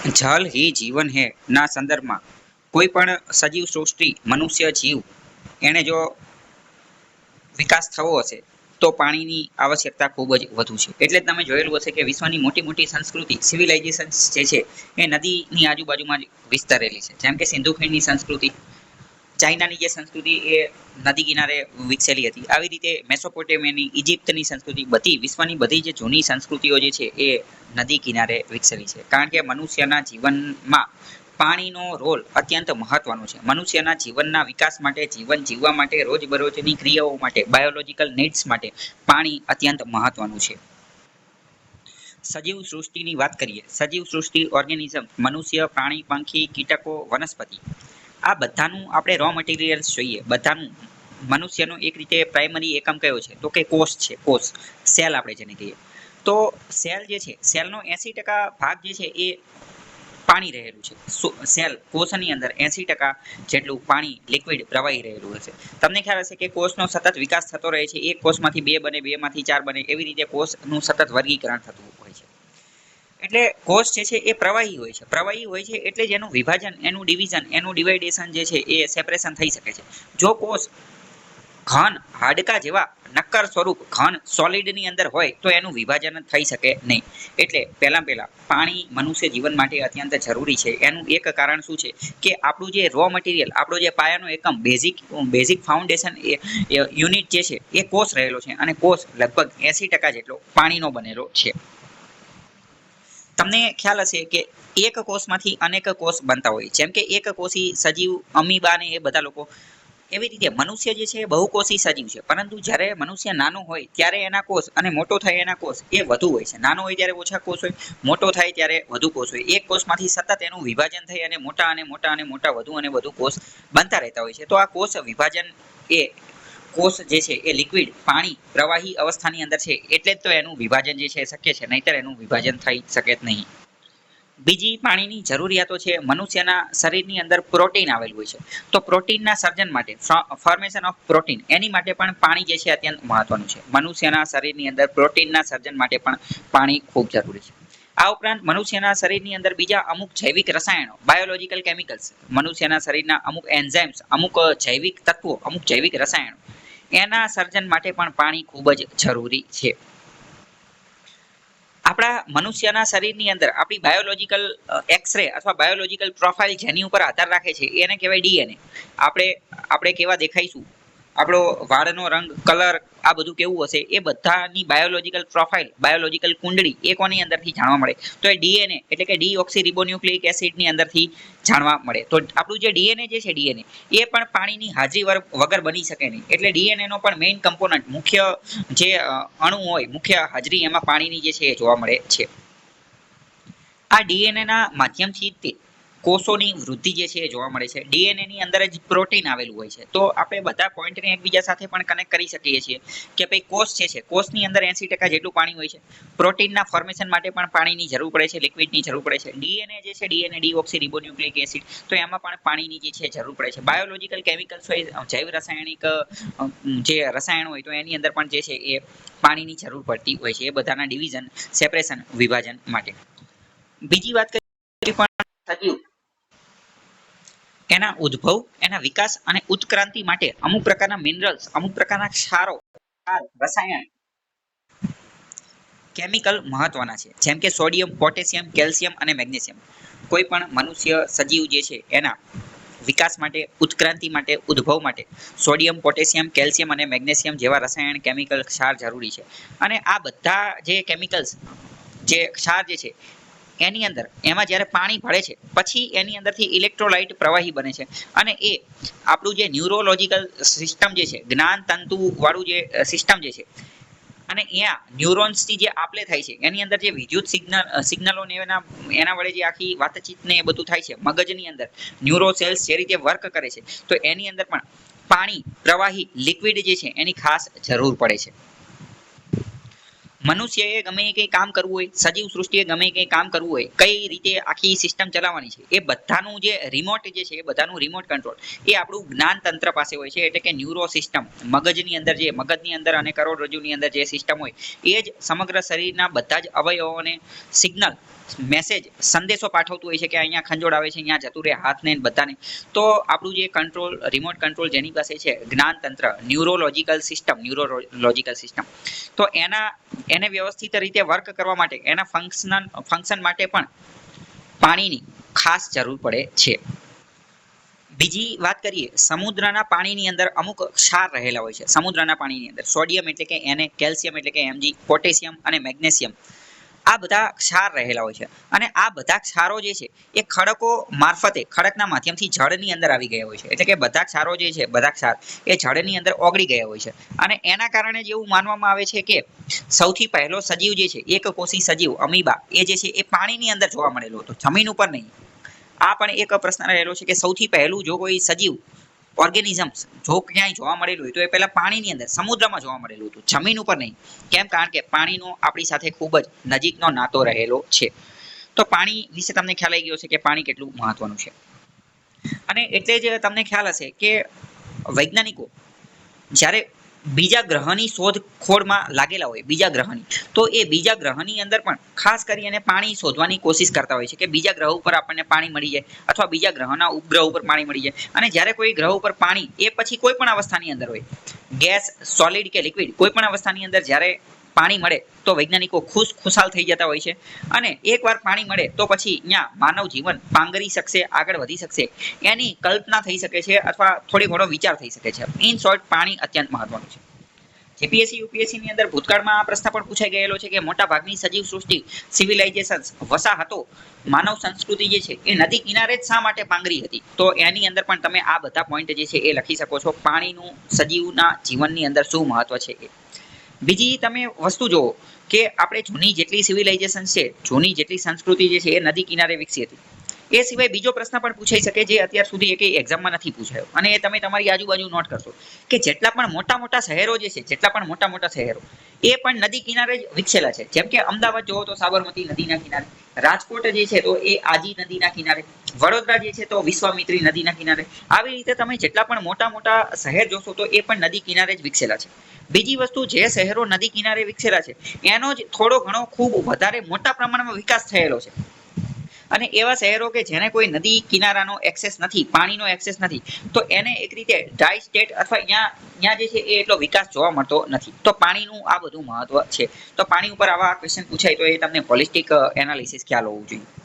जल ही जीवन है ना संदर्भ में कोई पण सजीव सृष्टि मनुष्य जीव एने जो विकास थवो हशे तो पाणीनी आवश्यकता खूब ज वधु छे। એટલે જ તમે જોયેલું હશે કે વિશ્વની મોટી મોટી સંસ્કૃતિ સિવિલાઇઝેશન્સ જે છે એ નદીની આજુબાજુમાં જ વિસ્તરેલી છે, જેમ કે સિંધુ ખીણની સંસ્કૃતિ, ચાઇનાની જે સંસ્કૃતિ એ નદી કિનારે વિકસેલી હતી, આવી રીતે મેસોપોટેમિયાની, ઇજિપ્તની સંસ્કૃતિ, બધી વિશ્વની બધી જે જૂની સંસ્કૃતિઓ જે છે એ નદી કિનારે વિકસેલી છે, કારણ કે મનુષ્યના જીવનમાં પાણીનો રોલ અત્યંત મહત્વનો છે। મનુષ્યના જીવનના વિકાસ માટે, જીવન જીવવા માટે, રોજબરોજની ક્રિયાઓ માટે, બાયોલોજીકલ નીડ્સ માટે પાણી અત્યંત મહત્વનું છે। સજીવ સૃષ્ટિની વાત કરીએ, સજીવ સૃષ્ટિ ઓર્ગેનિઝમ, મનુષ્ય, પ્રાણી, પંખી, કીટકો, વનસ્પતિ, આ બધાનું આપણે રો મટીરિયલ્સ જોઈએ, બધાનું મનુષ્યનો એક રીતે પ્રાઇમરી એકમ કયો છે તો કે કોષ છે, કોષ, સેલ આપણે જેને કહીએ। તો સેલ જે છે, સેલનો 80% ભાગ જે છે એ પાણી રહેલું છે। સેલ કોષની અંદર 80% જેટલું પાણી લિક્વિડ પ્રવાહી રહેલું હશે। તમને ખ્યાલ હશે કે કોષનો સતત વિકાસ થતો રહે છે, એક કોષમાંથી 2 બને, 2 માંથી 4 બને, એવી રીતે કોષનું સતત વર્ગીકરણ થતું હોય છે। એટલે કોષ જે છે એ પ્રવાહી હોય છે, પ્રવાહી હોય છે એટલે જ એનું વિભાજન, એનું ડિવિઝન, એનું ડિવાઇડેશન જે છે એ સેપરેશન થઈ શકે છે। જો કોષ ઘન હાડકા જેવા નક્કર સ્વરૂપ ઘન સોલિડની અંદર હોય તો એનું વિભાજન થઈ શકે નહીં। એટલે પહેલા પાણી મનુષ્ય જીવન માટે અત્યંત જરૂરી છે। એનું એક કારણ શું છે કે આપણું જે રો મટીરિયલ, આપણો જે પાયાનો એકમ, બેઝિક ફાઉન્ડેશન યુનિટ જે છે એ કોષ રહેલો છે, અને કોષ લગભગ 80% જેટલો પાણીનો બનેલો છે। તમને ખ્યાલ હશે કે એક કોષમાંથી અનેક કોષ બનતા હોય, જેમ કે એક કોષી સજીવ, અમીબા ને એ બધા લોકો, એવી રીતે મનુષ્ય જે છે એ બહુકોષી સજીવ છે, પરંતુ જ્યારે મનુષ્ય નાનો હોય ત્યારે એના કોષ અને મોટો થાય એના કોષ એ વધુ હોય છે। નાનો હોય ત્યારે ઓછા કોષ હોય, મોટો થાય ત્યારે વધુ કોષ હોય। એક કોષમાંથી સતત એનું વિભાજન થઈ અને મોટા અને મોટા અને મોટા, વધુ અને વધુ કોષ બનતા રહેતા હોય છે। તો આ કોષ વિભાજન એ કોષ જે છે એ લિક્વિડ, પાણી, પ્રવાહી અવસ્થાની અંદર છે, એટલે જ તો એનું વિભાજન જે છે શક્ય છે, નહીંતર એનું વિભાજન થઈ શકે જ નહીં। બીજી પાણીની જરૂરિયાતો છે, મનુષ્યના શરીરની અંદર પ્રોટીન આવેલું હોય છે, તો પ્રોટીનના સર્જન માટે, ફોર્મેશન ઓફ પ્રોટીન, એની માટે પણ પાણી જે છે અત્યંત મહત્વનું છે। મનુષ્યના શરીરની અંદર પ્રોટીનના સર્જન માટે પણ પાણી ખૂબ જરૂરી છે। આ ઉપરાંત મનુષ્યના શરીરની અંદર બીજા અમુક જૈવિક રસાયણો, બાયોલોજીકલ કેમિકલ્સ, મનુષ્યના શરીરના અમુક એન્ઝાઇમ્સ, અમુક જૈવિક તત્વો, અમુક જૈવિક રસાયણો, એના સર્જન માટે પણ પાણી ખૂબ જ જરૂરી છે। આપણા મનુષ્યના શરીરની અંદર આપણી બાયોલોજીકલ એક્સરે અથવા બાયોલોજીકલ પ્રોફાઇલ જેની ઉપર આધાર રાખે છે એને કહેવાય ડીએનએ। આપણે કેવા દેખાઈશું, આપણો વાળનો રંગ, કલર, આ બધું કેવું હશે, એ બધાની બાયોલોજીકલ પ્રોફાઇલ, બાયોલોજીકલ કુંડળી એ કોની અંદરથી જાણવા મળે તો એ ડીએનએ એટલે કે ડીઓક્સી રિબોન્યુક્લિક એસિડની અંદરથી જાણવા મળે। તો આપણું જે ડીએનએ જે છે, ડીએનએ એ પણ પાણીની હાજરી વગર બની શકે નહીં। એટલે ડીએનએનો પણ મેઇન કમ્પોનન્ટ, મુખ્ય જે અણુ હોય, મુખ્ય હાજરી એમાં પાણીની જે છે એ જોવા મળે છે। આ ડીએનએના માધ્યમથી તે કોષોની વૃદ્ધિ જે છે એ જોવા મળે છે। ડીએનએની અંદર જ પ્રોટીન આવેલું હોય છે। તો આપણે બધા પોઈન્ટને એકબીજા સાથે પણ કનેક્ટ કરી શકીએ છીએ કે ભાઈ કોષ જે છે, કોષની અંદર 80% જેટલું પાણી હોય છે, પ્રોટીનના ફોર્મેશન માટે પણ પાણીની જરૂર પડે છે, લિક્વિડની જરૂર પડે છે। ડીએનએ જે છે, ડીએનએ ડીઓક્સી રિબોન્યુક્લિક એસિડ, તો એમાં પણ પાણીની જે છે જરૂર પડે છે। બાયોલોજીકલ કેમિકલ્સ હોય, જૈવ રાસાયણિક જે રસાયણ હોય, તો એની અંદર પણ જે છે એ પાણીની જરૂર પડતી હોય છે, એ બધાના ડિવિઝન, સેપરેશન, વિભાજન માટે। બીજી વાત કરીએ પણ સજીવ એના ઉદ્ભવ, એના વિકાસ અને ઉત્ક્રાંતિ માટે અમુક પ્રકારના મિનરલ્સ, અમુક પ્રકારના ક્ષારો, રસાયણ, કેમિકલ મહત્વના છે, જેમ કે સોડિયમ, પોટેશિયમ, કેલ્શિયમ અને મેગ્નેશિયમ। કોઈ પણ મનુષ્ય સજીવ જે છે એના વિકાસ માટે, ઉત્ક્રાંતિ માટે, ઉદ્ભવ માટે સોડિયમ, પોટેશિયમ, કેલ્શિયમ અને મેગ્નેશિયમ જેવા રસાયણ, કેમિકલ, ક્ષાર જરૂરી છે। અને આ બધા જે કેમિકલ્સ, જે ક્ષાર જે છે એની અંદર, એમાં જ્યારે પાણી ભળે છે પછી એની અંદરથી ઇલેક્ટ્રોલાઇટ પ્રવાહી બને છે, અને એ આપણું જે ન્યુરોલોજીકલ સિસ્ટમ જે છે, જ્ઞાન તંતુ વાળું જે સિસ્ટમ જે છે, અને અહીંયા ન્યુરોન્સથી જે આપલે થાય છે, એની અંદર જે વિદ્યુત સિગ્નલો ને એના વડે જે આખી વાતચીત ને એ બધું થાય છે, મગજની અંદર ન્યુરો સેલ્સ જે રીતે વર્ક કરે છે, તો એની અંદર પણ પાણી, પ્રવાહી, લિક્વિડ જે છે એની ખાસ જરૂર પડે છે। મનુષ્યએ ગમે એ કંઈ કામ કરવું હોય, સજીવ સૃષ્ટિએ ગમે એ કંઈ કામ કરવું હોય, કઈ રીતે આખી સિસ્ટમ ચલાવવાની છે, એ બધાનું જે રિમોટ જે છે, એ બધાનું રિમોટ કંટ્રોલ એ આપણું જ્ઞાન તંત્ર પાસે હોય છે, એટલે કે ન્યુરો સિસ્ટમ। મગજની અંદર અને કરોડરજ્જુની અંદર જે સિસ્ટમ હોય એ જ સમગ્ર શરીરના બધા જ અવયવોને સિગ્નલ મેસેજ સંદેશો પાઠવતું હોય છે કે અહીંયા ખંજોળ આવે છે, અહીંયા જતું રહે હાથને બધાને. તો આપણું જે કંટ્રોલ રિમોટ કંટ્રોલ જેની પાસે છે જ્ઞાનતંત્ર ન્યુરોલોજિકલ સિસ્ટમ, તો એને વ્યવસ્થિત રીતે વર્ક કરવા માટે એના ફંક્શન માટે પણ પાણીની ખાસ જરૂર પડે છે. બીજી વાત કરીએ, સમુદ્રના પાણીની અંદર અમુક ક્ષાર રહેલા હોય છે. સમુદ્રના પાણીની અંદર સોડિયમ એટલે કે Na, કેલ્શિયમ એટલે કે Mg, પોટેશિયમ અને મેગ્નેશિયમ આ બધા ક્ષાર રહેલા હોય છે. અને આ બધા ક્ષારો જે છે એ ખડકના માધ્યમથી જળની અંદર આવી ગયા હોય છે. એટલે કે બધા ક્ષારો જે છે, બધા ક્ષાર એ જળની અંદર ઓગળી ગયા હોય છે. અને એના કારણે જ એવું માનવામાં આવે છે કે સૌથી પહેલો સજીવ જે છે, એકકોષી સજીવ અમીબા, એ જે છે એ પાણીની અંદર જોવા મળેલો હતો, જમીન ઉપર નહીં. આ પણ એક પ્રશ્ન રહેલો છે કે સૌથી પહેલું જો કોઈ સજીવ ઓર્ગેનિઝમ્સ જો ક્યાંય જોવા મળેલું હોય તો એ પહેલા પાણીની અંદર સમુદ્રમાં જોવા મળેલું હતું, જમીન ઉપર નહીં. કેમ? કારણ કે પાણીનો આપણી સાથે ખૂબ જ નજીકનો નાતો રહેલો છે. તો પાણી વિશે તમને ખ્યાલ આવી ગયો છે કે પાણી કેટલું મહત્વનું છે. અને એટલે જ તમને ખ્યાલ હશે કે વૈજ્ઞાનિકો જ્યારે બીજા ગ્રહની શોધખોળમાં લાગેલા હોય, બીજા ગ્રહની, તો એ બીજા ગ્રહની અંદર પણ ખાસ કરીને પાણી શોધવાની કોશિશ કરતા હોય છે કે બીજા ગ્રહ ઉપર આપણને પાણી મળી જાય અથવા બીજા ગ્રહના ઉપગ્રહ ઉપર પાણી મળી જાય. અને જ્યારે કોઈ ગ્રહ ઉપર પાણી એ પછી કોઈ પણ અવસ્થાની અંદર હોય, ગેસ, સોલિડ કે લિક્વિડ, કોઈ પણ અવસ્થાની અંદર જ્યારે પાણી મળે તો વૈજ્ઞાનિકો ખુશાલ થઈ જતા હોય છે. અને એકવાર પાણી મળે તો પછી અહીંયા માનવ જીવન પાંગરી શકશે, આગળ વધી શકશે, એની કલ્પના થઈ શકે છે અથવા થોડી ઘણો વિચાર થઈ શકે છે. ઇન શોર્ટ, પાણી અત્યંત મહત્વનું છે. જીપીએસસી યુપીએસસી ની અંદર ભૂતકાળમાં આ પ્રશ્ન પણ પૂછાઈ ગયેલો છે કે મોટા ભાગની સજીવ સૃષ્ટિ, સિવિલાઇઝેશન્સ, વસાહતો, માનવ સંસ્કૃતિ જે છે એ નદી કિનારે જ શા માટે પાંગરી હતી? તો એની અંદર પણ તમે આ બધા પોઈન્ટ જે છે એ લખી શકો છો. પાણીનું સજીવના જીવનની અંદર શું મહત્વ છે એ. બીજી તમે વસ્તુ જુઓ કે આપણે જૂની જેટલી સિવિલાઇઝેશન છે, જૂની જેટલી સંસ્કૃતિ જે છે એ નદી કિનારે વિકસી હતી. એ સિવાય બીજો પ્રશ્ન પણ પૂછાઈ શકે જે અત્યાર સુધી એકેય એક્ઝામમાં નથી પૂછાયો, અને એ તમે તમારી આજુબાજુ નોટ કરશો કે જેટલા પણ મોટા શહેરો જે છે, જેટલા પણ મોટા શહેરો એ પણ નદી કિનારે જ વિકસેલા છે. જેમ કે અમદાવાદ જોવો તો સાબરમતી નદીના કિનારે, રાજકોટ જે છે તો એ આજી નદીના કિનારે, વડોદરા જે છે તો વિશ્વામિત્રી નદીના કિનારે. આવી રીતે તમે જેટલા પણ મોટા શહેર જોશો તો એ પણ નદી કિનારે જ વિકસેલા છે. બીજી વસ્તુ, જે શહેરો નદી કિનારે વિકસેલા છે એનો જ થોડો ઘણો ખૂબ વધારે મોટા પ્રમાણમાં વિકાસ થયેલો છે. અને એવા શહેરો કે જેને કોઈ નદી કિનારાનો એક્સેસ નથી, પાણીનો એક્સેસ નથી, તો એને એક રીતે ડ્રાય સ્ટેટ અથવા ત્યાં જે છે એ એટલો વિકાસ જોવા મળતો નથી. તો પાણીનું આ બધું મહત્વ છે. તો પાણી ઉપર આવા ક્વેશ્ચન પૂછાય તો એ તમને હોલિસ્ટિક એનાલિસિસ ખ્યાલ હોવું જોઈએ.